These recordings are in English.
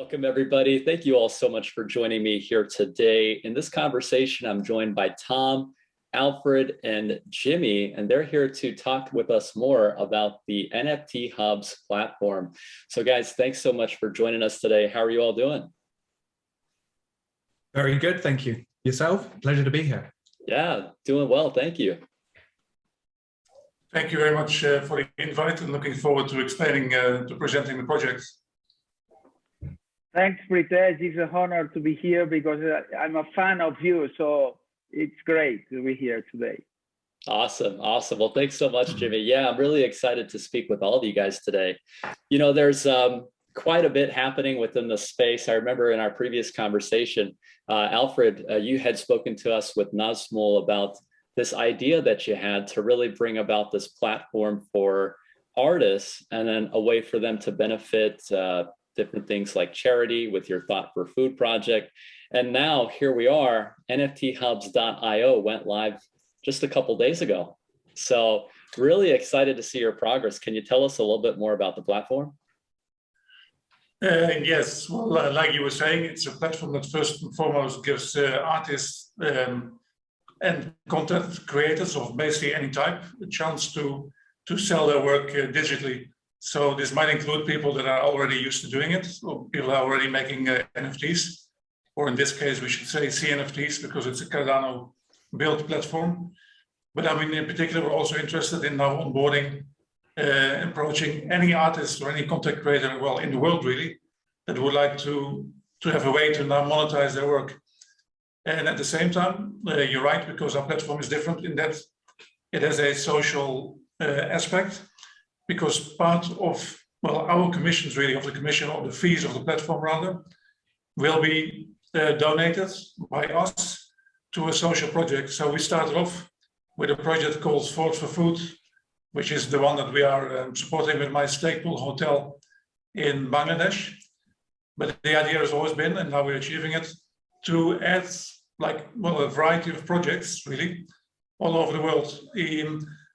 Welcome, everybody. Thank you all so much for joining me here today. In this conversation, I'm joined by Tom, Alfred, and Jimmy, and they're here to talk with us more about the NFT Hubs platform. So guys, thanks so much for joining us today. How are you all doing? Very good, thank you. Yourself? Pleasure to be here. Yeah, doing well, thank you. Thank you very much for the invite and looking forward to explaining, to presenting the project. Thanks, Pritesh. It's an honor to be here because I'm a fan of you. So it's great to be here today. Awesome. Awesome. Well, thanks so much, Jimmy. Yeah, I'm really excited to speak with all of you guys today. You know, there's quite a bit happening within the space. I remember in our previous conversation, Alfred, you had spoken to us with Nazmul about this idea that you had to really bring about this platform for artists and then a way for them to benefit different things like charity with your Thought for Food project. And now here we are, NFTHubs.io went live just a couple days ago. So really excited to see your progress. Can you tell us a little bit more about the platform? Yes, well, like you were saying, it's a platform that first and foremost gives artists and content creators of basically any type a chance to sell their work digitally. So this might include people that are already used to doing it, or people are already making NFTs, or in this case, we should say CNFTs because it's a Cardano built platform. But I mean, in particular, we're also interested in now onboarding, approaching any artist or any content creator, well, in the world really, that would like to have a way to now monetize their work. And at the same time, you're right, because our platform is different in that it has a social aspect. Because part of, well, our commissions really, of the commission or the fees of the platform rather, will be donated by us to a social project. So we started off with a project called Thought for Food, which is the one that we are supporting with my stake pool hotel in Bangladesh. But the idea has always been, and now we're achieving it, to add like, well, a variety of projects really all over the world.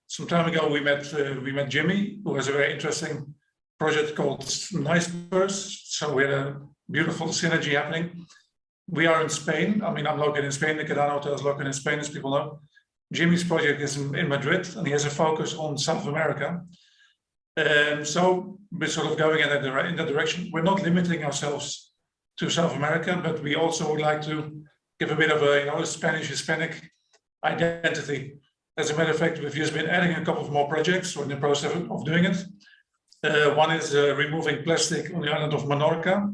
Some time ago, we met Jimmy, who has a very interesting project called NicePers. So we had a beautiful synergy happening. We are in Spain. I mean, I'm located in Spain. The Cardano Hotel is located in Spain, as people know. Jimmy's project is in Madrid, and he has a focus on South America. So we're sort of going in that direction. We're not limiting ourselves to South America, but we also would like to give a bit of a, a Spanish Hispanic identity. As a matter of fact, we've just been adding a couple of more projects. We're in the process of doing it. One is removing plastic on the island of Menorca.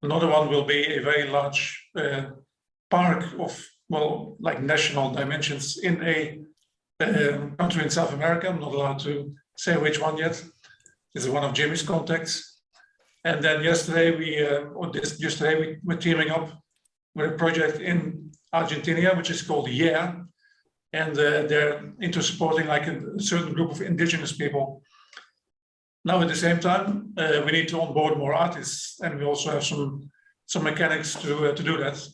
Another one will be a very large park of, well, like national dimensions in a country in South America. I'm not allowed to say which one yet. This is one of Jimmy's contacts. And then yesterday, we're teaming up with a project in Argentina, which is called Yeah. And they're into supporting like a certain group of indigenous people. Now, at the same time, we need to onboard more artists, and we also have some mechanics to do that.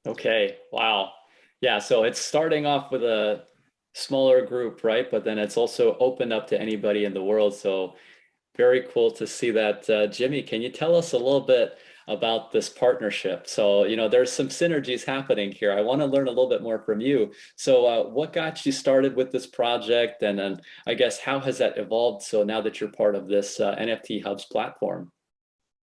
Okay, wow. Yeah, so it's starting off with a smaller group, right? But then it's also opened up to anybody in the world. So very cool to see that. Jimmy, can you tell us a little bit about this partnership? So, there's some synergies happening here. I want to learn a little bit more from you. So what got you started with this project? And then I guess, how has that evolved? So now that you're part of this NFT Hubs platform?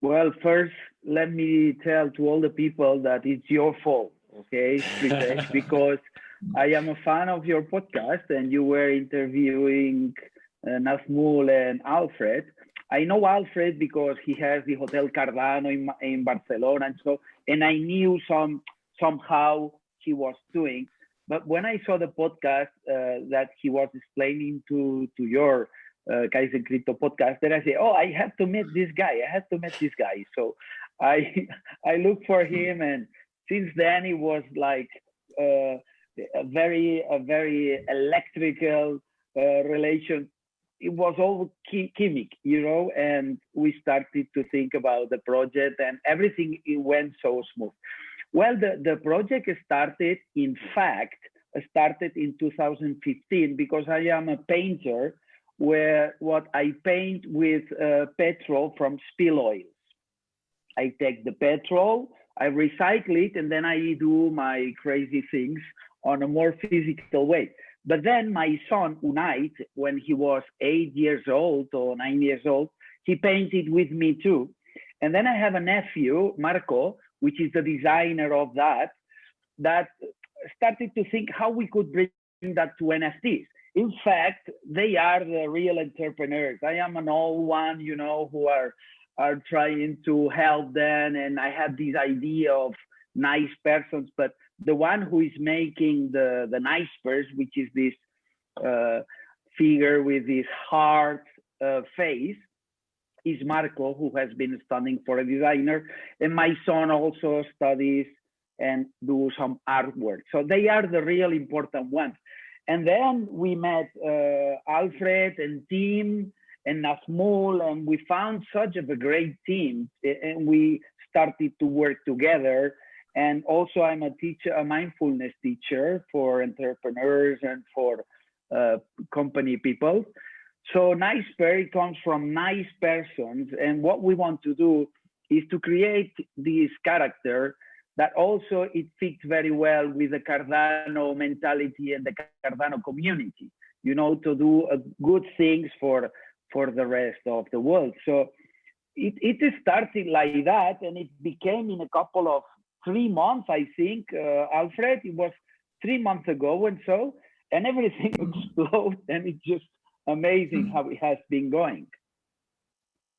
Well, first, let me tell to all the people that it's your fault, okay, Pritesh, because I am a fan of your podcast and you were interviewing Nazmul and Alfred. I know Alfred because he has the Hotel Cardano in Barcelona, and I knew somehow he was doing. But when I saw the podcast that he was explaining to your KAIZN Crypto podcast, then I said, oh, I have to meet this guy. So I looked for him, and since then it was like a very electrical relation. It was all chemic, and we started to think about the project, and everything it went so smooth. Well, the project started in 2015 because I am a painter where what I paint with petrol from spill oils. I take the petrol, I recycle it, and then I do my crazy things on a more physical way. But then my son, Unai, when he was 8 years old or 9 years old, he painted with me too. And then I have a nephew, Marco, which is the designer of that started to think how we could bring that to NFTs. In fact, they are the real entrepreneurs. I am an old one, you know, who are trying to help them. And I have this idea of nice persons, but the one who is making the NicePers, which is this figure with this heart face, is Marco, who has been studying for a designer. And my son also studies and do some artwork. So they are the real important ones. And then we met Alfred and Tim and Nasmul, and we found such a great team, and we started to work together. And also I'm a teacher, a mindfulness teacher for entrepreneurs and for company people. So NicePer comes from nice persons. And what we want to do is to create this character that also it fits very well with the Cardano mentality and the Cardano community, you know, to do good things for the rest of the world. So it started like that, and it became in a couple of 3 months, I think, Alfred, it was 3 months ago and everything exploded, and it's just amazing how it has been going.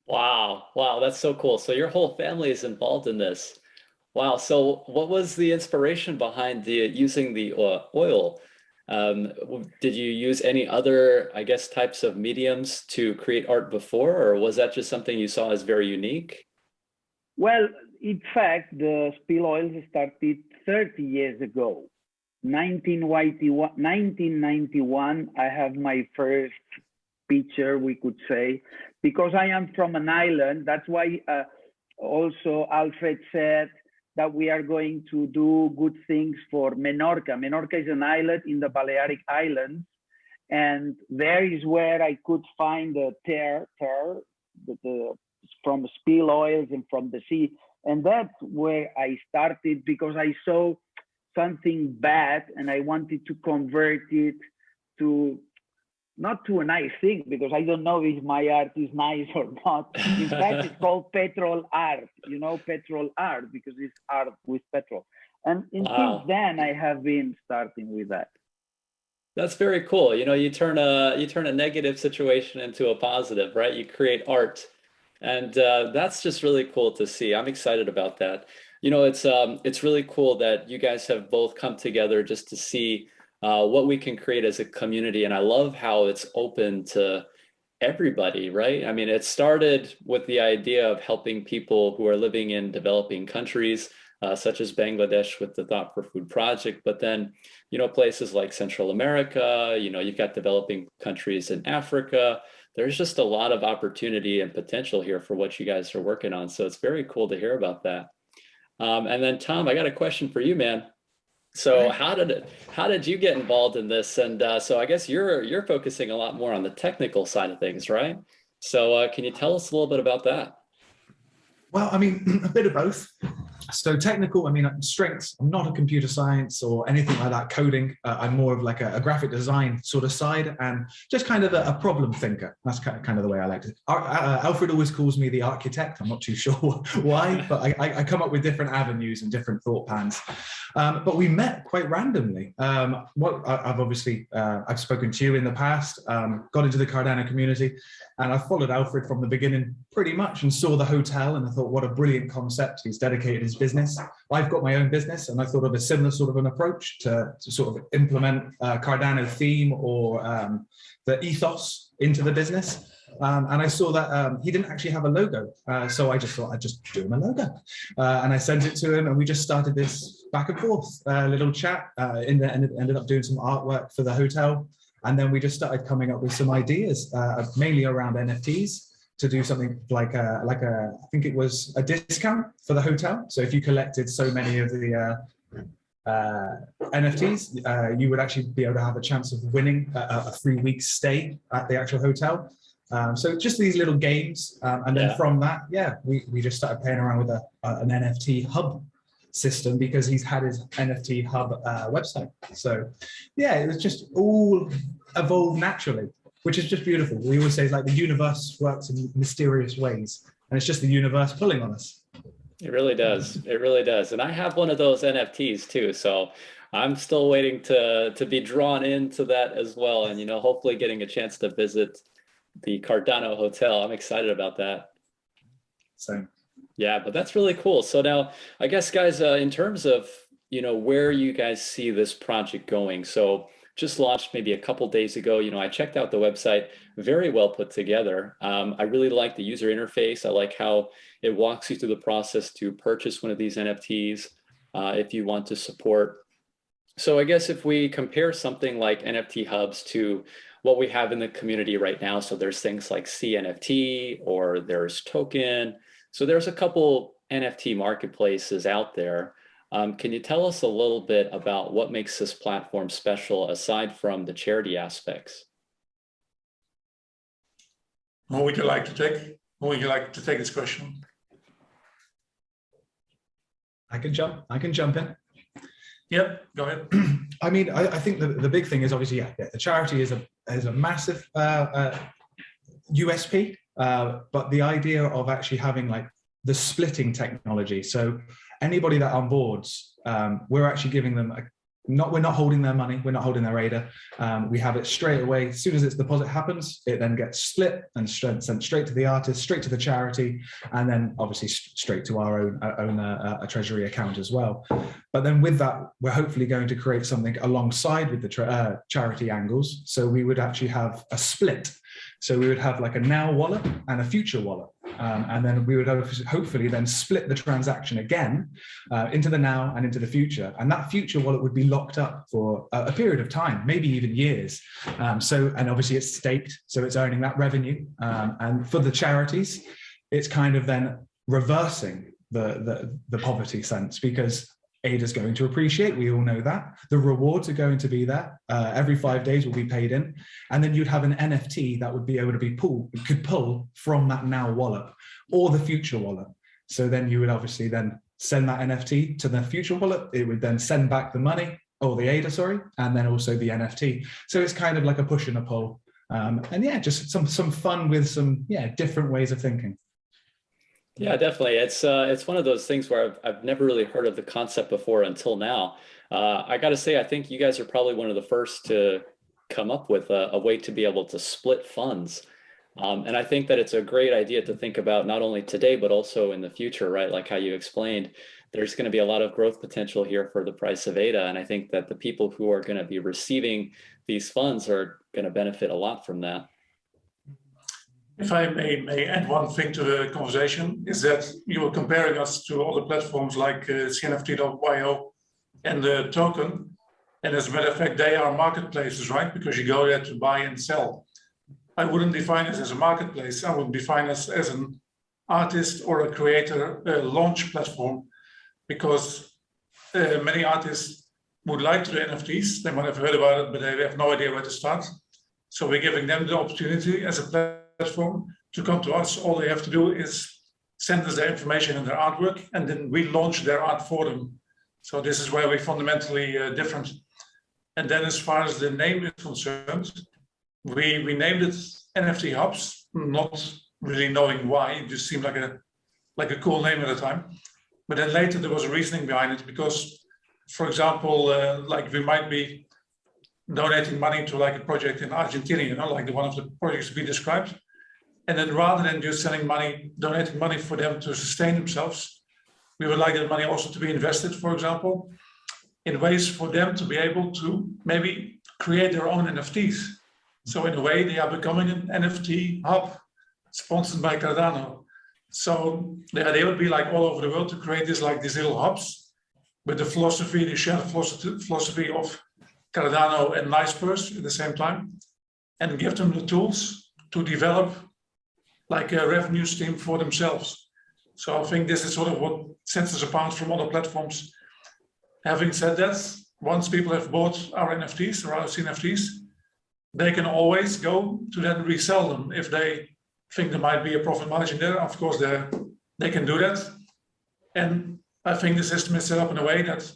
Wow, that's so cool. So your whole family is involved in this. Wow. So what was the inspiration behind using the oil? Did you use any other, I guess, types of mediums to create art before, or was that just something you saw as very unique? Well, in fact, the spill oils started 30 years ago. 1991, I have my first picture, we could say, because I am from an island. That's why also Alfred said that we are going to do good things for Menorca. Menorca is an island in the Balearic Islands, and there is where I could find the tar from spill oils and from the sea. And that's where I started, because I saw something bad and I wanted to convert it to, not to a nice thing, because I don't know if my art is nice or not. In fact, it's called petrol art, you know, petrol art, because it's art with petrol. And since then, I have been starting with that. That's very cool. You know, you turn a negative situation into a positive, right? You create art, and that's just really cool to see. I'm excited about that. You know, it's really cool that you guys have both come together just to see what we can create as a community. And I love how it's open to everybody, right? I mean, it started with the idea of helping people who are living in developing countries, such as Bangladesh with the Thought for Food project. But then, you know, places like Central America, you know, you've got developing countries in Africa. There's just a lot of opportunity and potential here for what you guys are working on. So it's very cool to hear about that. And then Tom, I got a question for you, man. So how did you get involved in this? And so I guess you're focusing a lot more on the technical side of things, right? So can you tell us a little bit about that? Well, I mean, a bit of both. So technical, I mean, strengths, I'm not a computer science or anything like that, coding. I'm more of like a graphic design sort of side, and just kind of a problem thinker. That's kind of the way I like it. Alfred always calls me the architect. I'm not too sure why, but I come up with different avenues and different thought patterns. But we met quite randomly. I've spoken to you in the past, got into the Cardano community, and I followed Alfred from the beginning pretty much, and saw the hotel, and I thought, what a brilliant concept. He's dedicated his business. I've got my own business, and I thought of a similar sort of an approach to sort of implement Cardano theme or the ethos into the business. And I saw that he didn't actually have a logo. So I just thought I'd just do him a logo. And I sent it to him, and we just started this back and forth little chat. Ended up doing some artwork for the hotel. And then we just started coming up with some ideas, mainly around NFTs, to do something like I think it was a discount for the hotel. So if you collected so many of the NFTs, you would actually be able to have a chance of winning a 3-week stay at the actual hotel. So just these little games, and then from that, we just started playing around with an NFT hub system because he's had his NFT hub website. So yeah, it was just all evolved naturally, which is just beautiful. We always say it's like the universe works in mysterious ways, and it's just the universe pulling on us. It really does. It really does. And I have one of those NFTs too, so I'm still waiting to be drawn into that as well, and hopefully getting a chance to visit the Cardano hotel. I'm excited about that. Same. Yeah, but that's really cool. So now, I guess, guys, in terms of where you guys see this project going, so just launched maybe a couple days ago. I checked out the website, very well put together. I really like the user interface. I like how it walks you through the process to purchase one of these NFTs if you want to support. So I guess if we compare something like NFT Hubs to what we have in the community right now, so there's things like CNFT or there's Token. So there's a couple NFT marketplaces out there. Can you tell us a little bit about what makes this platform special aside from the charity aspects? Who would you like to take? Who would you like to take this question? I can jump in. Yep, go ahead. I mean, I think the big thing is obviously, the charity is a massive USP, but the idea of actually having like the splitting technology. So anybody that onboards, we're actually giving them we're not holding their money, we're not holding their ADA. We have it straight away. As soon as its deposit happens, it then gets split and sent straight to the artist, straight to the charity, and then obviously straight to our own treasury account as well. But then with that, we're hopefully going to create something alongside with the charity angles. So we would actually have a split. So we would have like a now wallet and a future wallet. And then we would hopefully then split the transaction again into the now and into the future. And that future wallet would be locked up for a period of time, maybe even years. And obviously it's staked, so it's earning that revenue. And for the charities, it's kind of then reversing the poverty sense, because ADA's going to appreciate, we all know that. The rewards are going to be there. Every 5 days will be paid in. And then you'd have an NFT that would be able to be could pull from that now wallet or the future wallet. So then you would obviously then send that NFT to the future wallet. It would then send back the money, or the ADA, sorry, and then also the NFT. So it's kind of like a push and a pull. And yeah, just some fun with some different ways of thinking. Yeah, definitely. It's one of those things where I've never really heard of the concept before until now. I got to say, I think you guys are probably one of the first to come up with a way to be able to split funds. And I think that it's a great idea to think about not only today, but also in the future, right? Like how you explained, there's going to be a lot of growth potential here for the price of ADA. And I think that the people who are going to be receiving these funds are going to benefit a lot from that. If I may add one thing to the conversation, is that you were comparing us to other platforms like CNFT.io and the Token. And as a matter of fact, they are marketplaces, right? Because you go there to buy and sell. I wouldn't define us as a marketplace. I would define us as an artist or a creator launch platform, because many artists would like to do NFTs. They might have heard about it, but they have no idea where to start. So we're giving them the opportunity as a platform to come to us. All they have to do is send us their information and their artwork, and then we launch their art for them. So this is where we're fundamentally different. And then as far as the name is concerned, we named it NFT Hubs, not really knowing why. It just seemed like a cool name at the time. But then later there was a reasoning behind it, because, for example, like we might be donating money to like a project in Argentina, like the one of the projects we described. And then rather than just sending money, donating money for them to sustain themselves, we would like that money also to be invested, for example, in ways for them to be able to maybe create their own NFTs. So in a way, they are becoming an NFT hub sponsored by Cardano. So the idea would be like all over the world to create these little hubs with the philosophy, the shared philosophy of Cardano and NicePers at the same time, and give them the tools to develop like a revenue stream for themselves. So I think this is sort of what sets us apart from other platforms. Having said that, once people have bought our NFTs or our CNFTs, they can always go to then resell them. If they think there might be a profit margin there, of course, they can do that. And I think the system is set up in a way that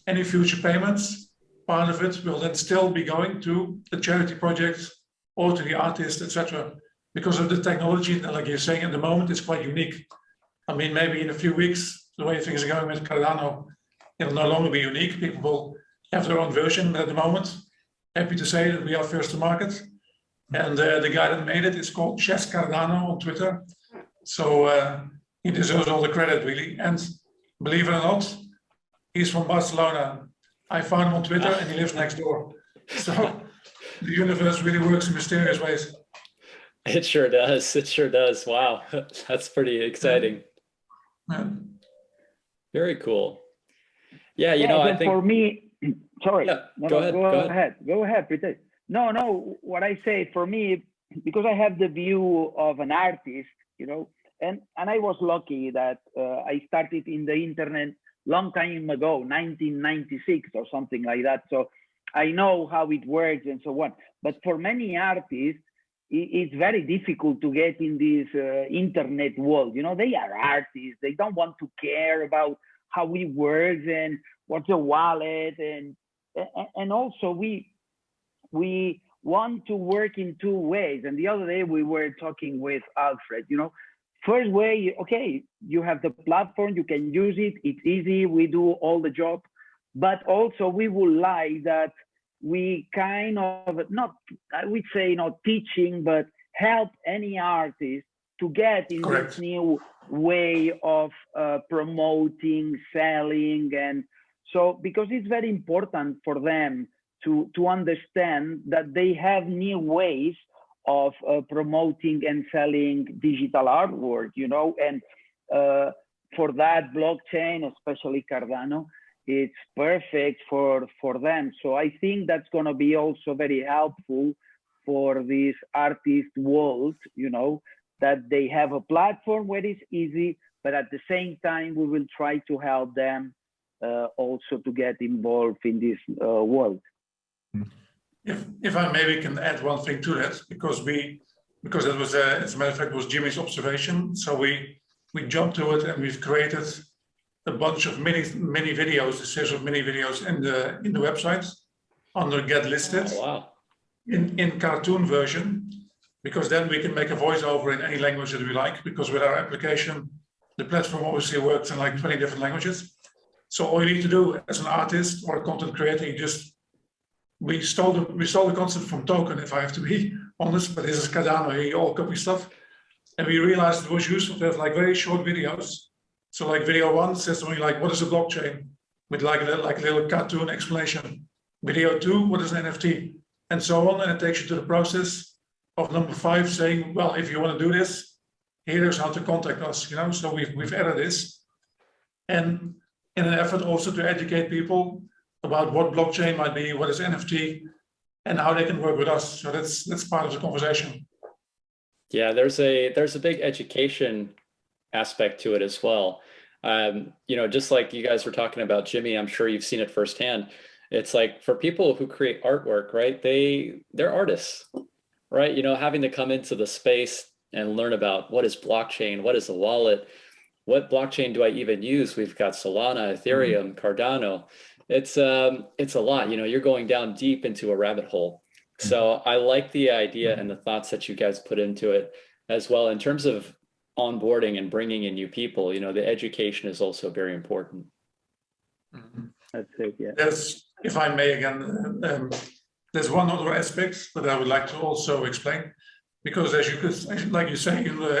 any future payments, part of it will then still be going to the charity project or to the artist, etc. Because of the technology, like you're saying at the moment, it's quite unique. I mean, maybe in a few weeks, the way things are going with Cardano, it'll no longer be unique. People will have their own version, but at the moment, happy to say that we are first to market. And the guy that made it is called Chess Cardano on Twitter. So he deserves all the credit, really. And believe it or not, he's from Barcelona. I found him on Twitter and he lives next door. So the universe really works in mysterious ways. It sure does. It sure does. Wow. That's pretty exciting. Yeah. Very cool. Yeah, you know, I think for me, sorry. Yeah, go ahead. Go ahead, Pritesh. No, what I say for me, because I have the view of an artist, you know, and I was lucky that I started in the internet long time ago, 1996 or something like that. So I know how it works and so on. But for many artists, it's very difficult to get in this internet world. You know, they are artists. They don't want to care about how it works and what's a wallet. And also we want to work in two ways. And the other day we were talking with Alfred, you know, first way, okay, you have the platform, you can use it, it's easy, we do all the job. But also we would like that we kind of, not, I would say not teaching, but help any artist to get in this new way of promoting, selling. And so, because it's very important for them to understand that they have new ways of promoting and selling digital artwork, you know, and for that blockchain, especially Cardano, it's perfect for them. So I think that's going to be also very helpful for this artist world, you know, that they have a platform where it's easy, but at the same time, we will try to help them also to get involved in this world. If I maybe can add one thing to that, because it was, as a matter of fact, it was Jimmy's observation. So we jumped to it and we've created a bunch of mini videos, a series of mini videos in the website under Get Listed. Oh, wow. In cartoon version, because then we can make a voiceover in any language that we like, because with our application, the platform obviously works in like 20 different languages. So all you need to do as an artist or a content creator, we stole the concept from Token, if I have to be honest, but this is Cardano, you all copy stuff. And we realized it was useful to have like very short videos. So like video 1 says something like, what is a blockchain? With like a little cartoon explanation. Video 2, what is an NFT? And so on, and it takes you to the process of number 5 saying, well, if you want to do this, here's how to contact us, you know. So we've added this. And in an effort also to educate people about what blockchain might be, what is NFT, and how they can work with us. So that's part of the conversation. Yeah, there's a big education aspect to it as well. You know, just like you guys were talking about Jimmy, I'm sure you've seen it firsthand. It's like for people who create artwork, right? They're artists, right? You know, having to come into the space and learn about what is blockchain, what is a wallet, what blockchain do I even use? We've got Solana, Ethereum, Cardano. It's a lot, you know, you're going down deep into a rabbit hole. So I like the idea and the thoughts that you guys put into it as well. In terms of onboarding and bringing in new people, you know, the education is also very important. That's it, yeah. If I may again, there's one other aspect that I would like to also explain, because as you could, like you say,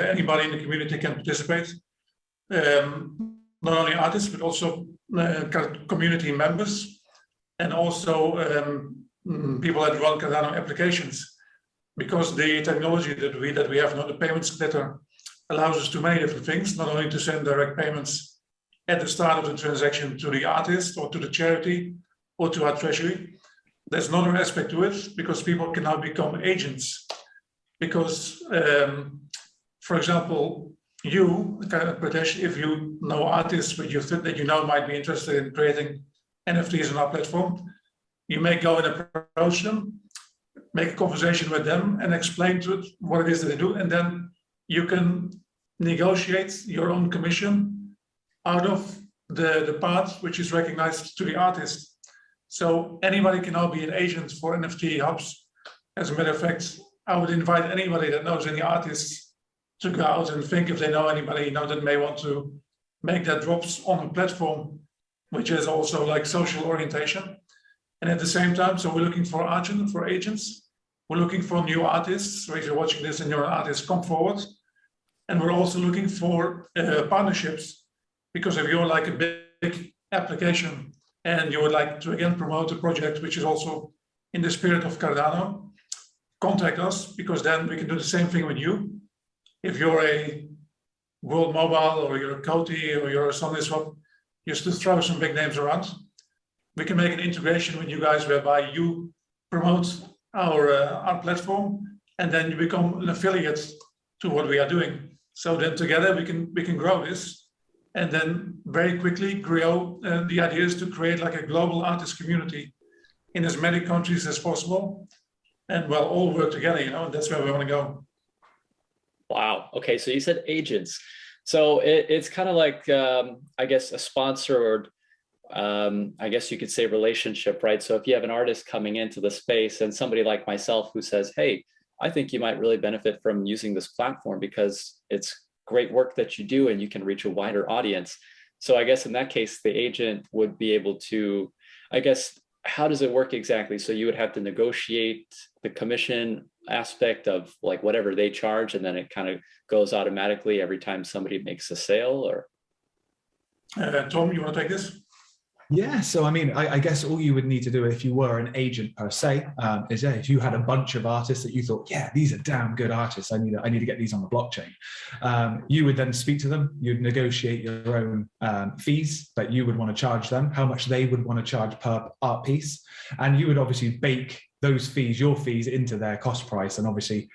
anybody in the community can participate. Not only artists, but also community members, and also people that run Cardano applications, because the technology that we have now, the payment splitter, allows us to many different things, not only to send direct payments at the start of the transaction to the artist or to the charity or to our treasury. There's another aspect to it, because people can now become agents. Because, for example, you, Pritesh, if you know artists that you know might be interested in creating NFTs on our platform, you may go and approach them, make a conversation with them, and explain to it what it is that they do, and then you can negotiate your own commission out of the part which is recognized to the artist. So anybody can now be an agent for NFT Hubs. As a matter of fact, I would invite anybody that knows any artists to go out and think if they know anybody that may want to make their drops on a platform, which is also like social orientation. And at the same time, so we're looking for agents. We're looking for new artists. So if you're watching this and you're an artist, come forward. And we're also looking for partnerships, because if you're like a big application and you would like to again promote a project which is also in the spirit of Cardano, contact us, because then we can do the same thing with you. If you're a World Mobile or you're a Coty or you're a SunnySwap, just to throw some big names around, we can make an integration with you guys whereby you promote our platform and then you become an affiliate to what we are doing. So then together we can grow this, and then very quickly grow. The idea is to create like a global artist community in as many countries as possible, and we'll all work together, and that's where we want to go. Wow. Okay. So you said agents. So it's kind of like, I guess, a sponsored, I guess you could say, relationship, right? So if you have an artist coming into the space and somebody like myself who says, hey, I think you might really benefit from using this platform because it's great work that you do and you can reach a wider audience. So I guess in that case, the agent would be able to, I guess, how does it work exactly? So you would have to negotiate the commission aspect of like whatever they charge, and then it kind of goes automatically every time somebody makes a sale, or? Tom, you want to take this? Yeah, so I mean, I guess all you would need to do if you were an agent per se is if you had a bunch of artists that you thought, yeah, these are damn good artists, I need to get these on the blockchain. You would then speak to them, you'd negotiate your own fees that you would want to charge them, how much they would want to charge per art piece, and you would obviously bake those fees, your fees, into their cost price, and obviously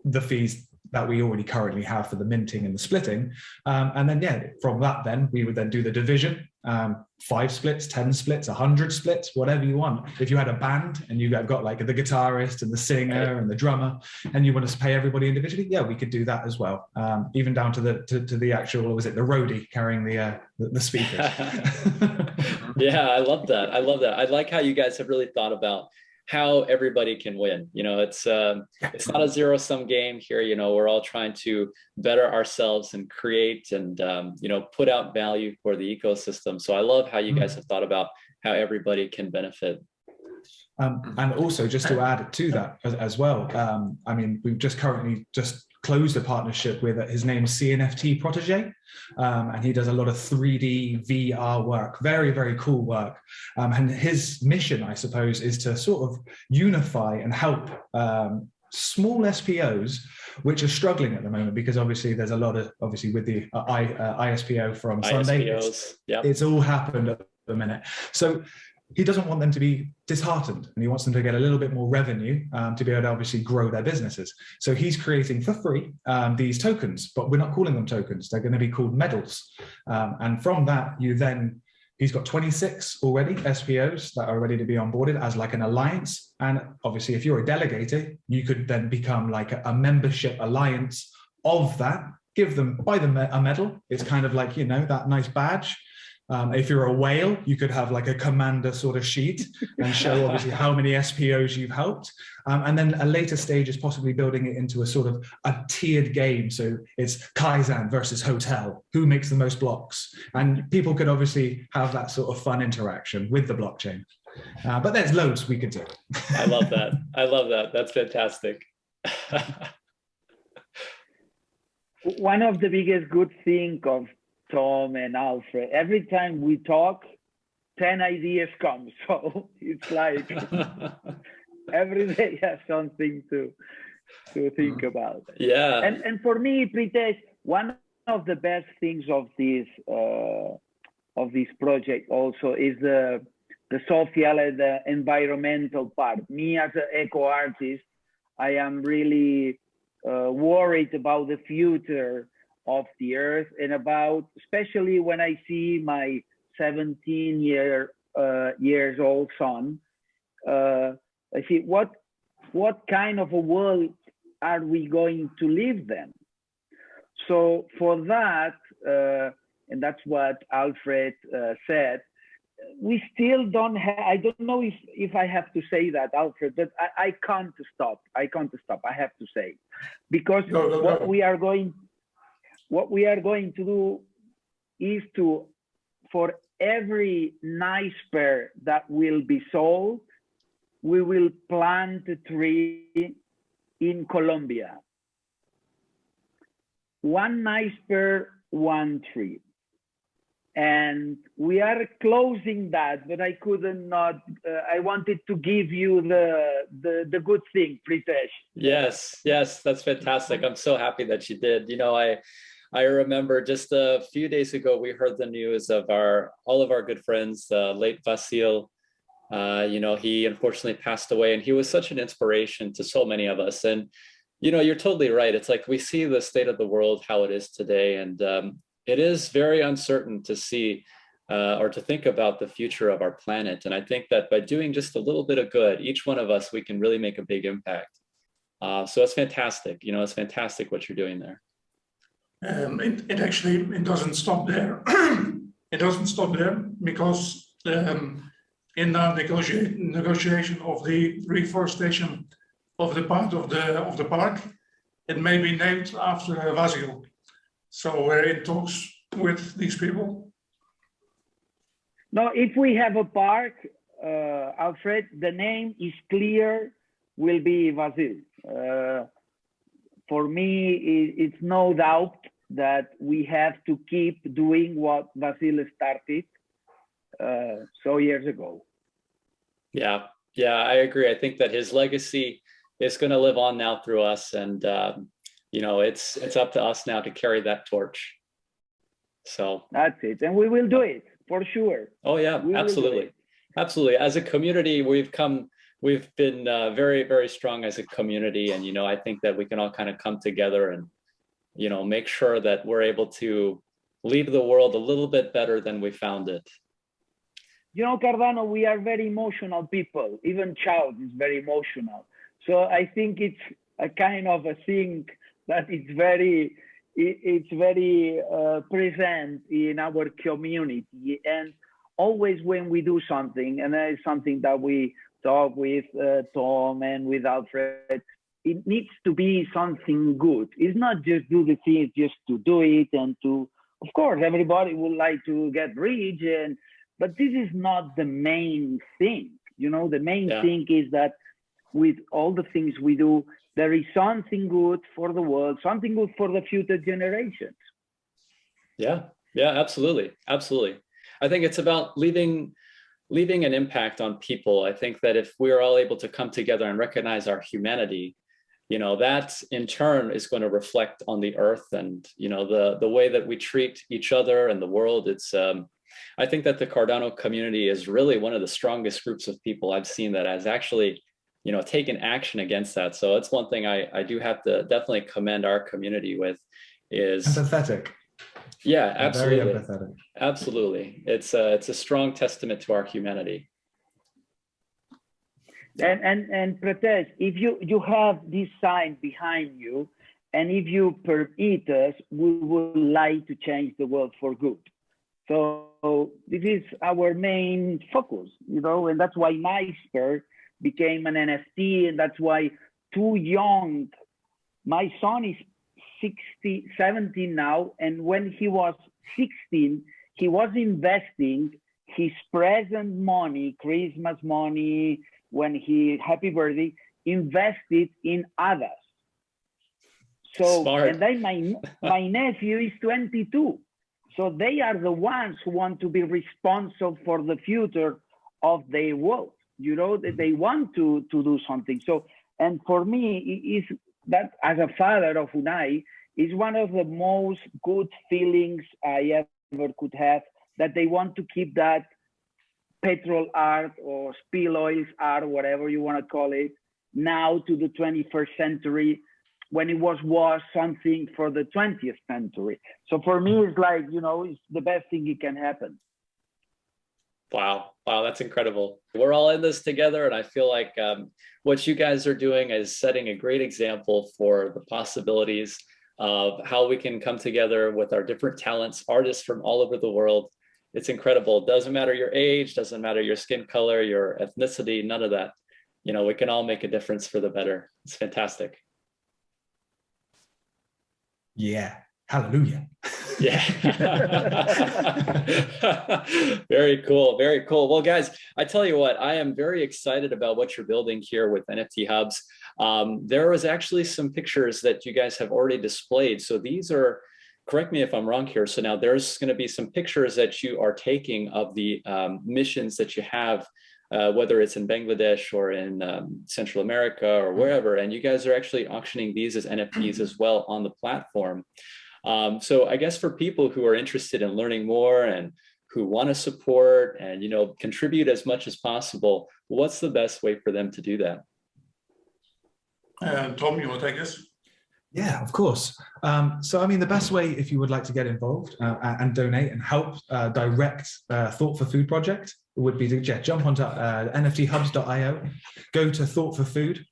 the fees that we already currently have for the minting and the splitting. And then, yeah, from that, then we would then do the division, 5 splits, 10 splits, 100 splits, whatever you want. If you had a band and you got like the guitarist and the singer and the drummer, and you want to pay everybody individually, yeah, we could do that as well. Even down to the actual, or was it the roadie carrying the speakers? Yeah, I love that. I love that. I like how you guys have really thought about how everybody can win. It's not a zero-sum game here. We're all trying to better ourselves and create and put out value for the ecosystem. So I love how you guys have thought about how everybody can benefit. And also, just to add to that as well, I mean, we've currently closed a partnership with his name's NFT PriteshGosai, and he does a lot of 3D VR work, very, very cool work. And his mission, I suppose, is to sort of unify and help small SPOs which are struggling at the moment, because obviously there's a lot of, with the ISPO from Sunday, it's all happened at the minute. So he doesn't want them to be disheartened, and he wants them to get a little bit more revenue to be able to obviously grow their businesses. So he's creating for free these tokens, but we're not calling them tokens. They're going to be called medals. And from that, he's got 26 already SPOs that are ready to be onboarded as like an alliance. And obviously, if you're a delegator, you could then become like a membership alliance of that, buy them a medal. It's kind of like, that nice badge. If you're a whale, you could have like a commander sort of sheet and show obviously how many SPOs you've helped. And then a later stage is possibly building it into a sort of a tiered game. So it's KAIZN versus hotel, who makes the most blocks? And people could obviously have that sort of fun interaction with the blockchain. But there's loads we could do. I love that. I love that. That's fantastic. One of the biggest good things of Tom and Alfred, every time we talk, 10 ideas come. So it's like every day has something to think about. Yeah. And for me, Pritesh, one of the best things of this project also is the social and the environmental part. Me as an eco artist, I am really worried about the future of the earth, and about, especially when I see my 17 years old son, I see what kind of a world are we going to live then? So for that, and that's what Alfred said, we still don't have, I don't know if I have to say that, Alfred, but I can't stop. I have to say, because what we are going to do is to, for every NicePer that will be sold, we will plant a tree in Colombia. One NicePer, one tree. And we are closing that, but I couldn't not, I wanted to give you the good thing, Pritesh. Yes, that's fantastic. I'm so happy that you did. You know, I remember just a few days ago, we heard the news of all of our good friends, late Vasil. You know, he unfortunately passed away, and he was such an inspiration to so many of us. And, you know, you're totally right. It's like we see the state of the world, how it is today. And it is very uncertain to see or to think about the future of our planet. And I think that by doing just a little bit of good, each one of us, we can really make a big impact. So it's fantastic. You know, it's fantastic what you're doing there. It actually doesn't stop there. It doesn't stop there because in the negotiation of the reforestation of the part of the park, it may be named after Vasil. So we're in talks with these people. No, if we have a park, Alfred, the name is clear, will be Vasil. For me, it's no doubt that we have to keep doing what Vasil started so years ago. Yeah, I agree. I think that his legacy is going to live on now through us, and you know, it's up to us now to carry that torch. So that's it, and we will do it for sure. Oh yeah, absolutely. As a community, we've been very, very strong as a community, and you know, I think that we can all kind of come together and, you know, make sure that we're able to leave the world a little bit better than we found it. You know, Cardano, we are very emotional people. Even Charles is very emotional. So I think it's a kind of a thing that it's very present in our community. And always when we do something, and that is something that we talk with Tom and with Alfred, it needs to be something good. It's not just do the thing just to do it and to, of course, everybody would like to get rich, but this is not the main thing. You know, the main thing is that with all the things we do, there is something good for the world, something good for the future generations. Yeah, absolutely. I think it's about leaving an impact on people. I think that if we're all able to come together and recognize our humanity, you know, that in turn is going to reflect on the earth and, you know, the way that we treat each other and the world. It's I think that the Cardano community is really one of the strongest groups of people I've seen that has actually, you know, taken action against that. So it's one thing I do have to definitely commend our community with is empathetic. Yeah, absolutely. Very empathetic. Absolutely. It's a strong testament to our humanity. And Pritesh, if you have this sign behind you, and if you permit us, we would like to change the world for good. So this is our main focus, you know, and that's why NicePer became an NFT, and that's why too young. My son is 17 now, and when he was 16, he was investing his present money, Christmas money, when he happy birthday, invested in others. So Smart. And then my nephew is 22. So they are the ones who want to be responsible for the future of their world. You know, that they want to do something. So, and for me, is that as a father of Unai, is one of the most good feelings I ever could have, that they want to keep that petrol art or spill oils art, whatever you want to call it, now to the 21st century, when it was something for the 20th century. So for me, it's like, you know, it's the best thing it can happen. Wow. Wow, that's incredible. We're all in this together, and I feel like what you guys are doing is setting a great example for the possibilities of how we can come together with our different talents, artists from all over the world. It's incredible. Doesn't matter your age, doesn't matter your skin color, your ethnicity, none of that. You know, we can all make a difference for the better. It's fantastic. Yeah. Hallelujah. Yeah. Very cool. Very cool. Well, guys, I tell you what, I am very excited about what you're building here with NFT Hubs. There was actually some pictures that you guys have already displayed. So these are, correct me if I'm wrong here. So now there's going to be some pictures that you are taking of the missions that you have, whether it's in Bangladesh or in Central America or wherever. And you guys are actually auctioning these as NFTs as well on the platform. So I guess for people who are interested in learning more and who want to support and, you know, contribute as much as possible, what's the best way for them to do that? Tom, you want to take this? Yeah, of course. So, I mean, the best way, if you would like to get involved and donate and help direct Thought for Food project, would be to jump onto NFTHubs.io, go to Thought for Food,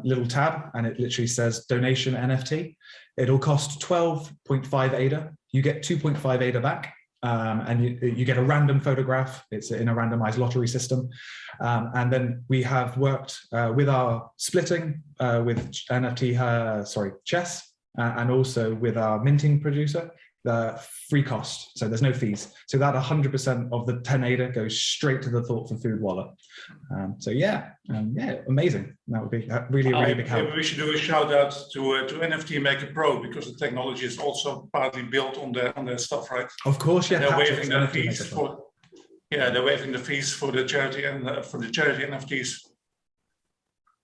little tab, and it literally says donation NFT. It'll cost 12.5 ADA. You get 2.5 ADA back. And you get a random photograph. It's in a randomized lottery system. And then we have worked with our splitting with Chess, and also with our minting producer, the free cost. So there's no fees. So that 100% of the 10 ADA goes straight to the Thought for Food wallet. So yeah, amazing. That would be really a really big help. Maybe we should do a shout out to NFT Maker Pro, because the technology is also partly built on their stuff, right? Of course, yeah. They're waiving the fees for, they're waiving the fees for the charity and for the charity NFTs.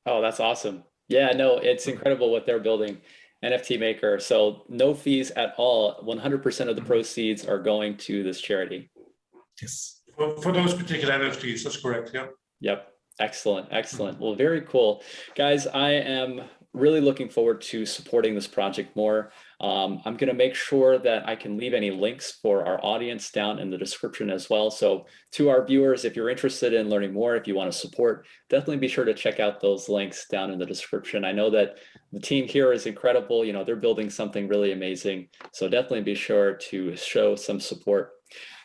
Oh, that's awesome. Yeah, no, it's incredible what they're building. NFT Maker. So no fees at all. 100% of the proceeds are going to this charity. Yes. For those particular NFTs, that's correct. Yeah. Yep. Excellent. Excellent. Well, very cool. Guys, I am really looking forward to supporting this project more. I'm going to make sure that I can leave any links for our audience down in the description as well. So to our viewers, if you're interested in learning more, if you want to support, definitely be sure to check out those links down in the description. I know that the team here is incredible. You know, they're building something really amazing. So definitely be sure to show some support.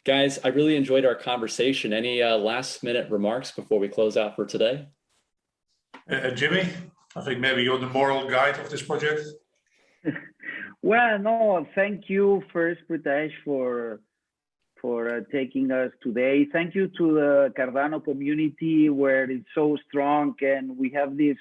Guys, I really enjoyed our conversation. Any last minute remarks before we close out for today? Jimmy, I think maybe you're the moral guide of this project. Well, no, thank you first, Pritesh, for taking us today. Thank you to the Cardano community, where it's so strong, and we have this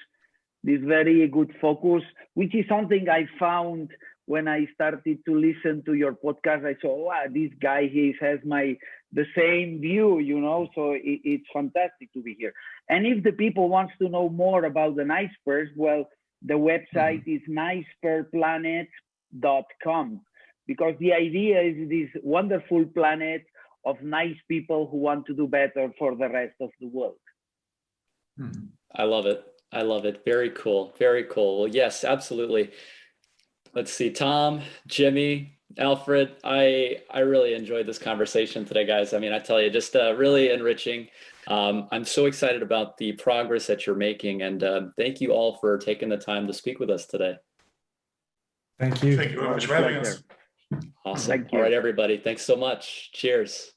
very good focus, which is something I found when I started to listen to your podcast. I saw, wow, this guy, he has the same view, you know, so it's fantastic to be here. And if the people wants to know more about the NicePers, well, the website is NicePerPlanet.com, because the idea is this wonderful planet of nice people who want to do better for the rest of the world. I love it. I love it. Very cool. Very cool. Well, yes, absolutely. Let's see, Tom, Jimmy, Alfred, I really enjoyed this conversation today, guys. I mean, I tell you, just really enriching. I'm so excited about the progress that you're making, and thank you all for taking the time to speak with us today. Thank you. Thank you very much for having us. Awesome. Thank you. All right, everybody. Thanks so much. Cheers.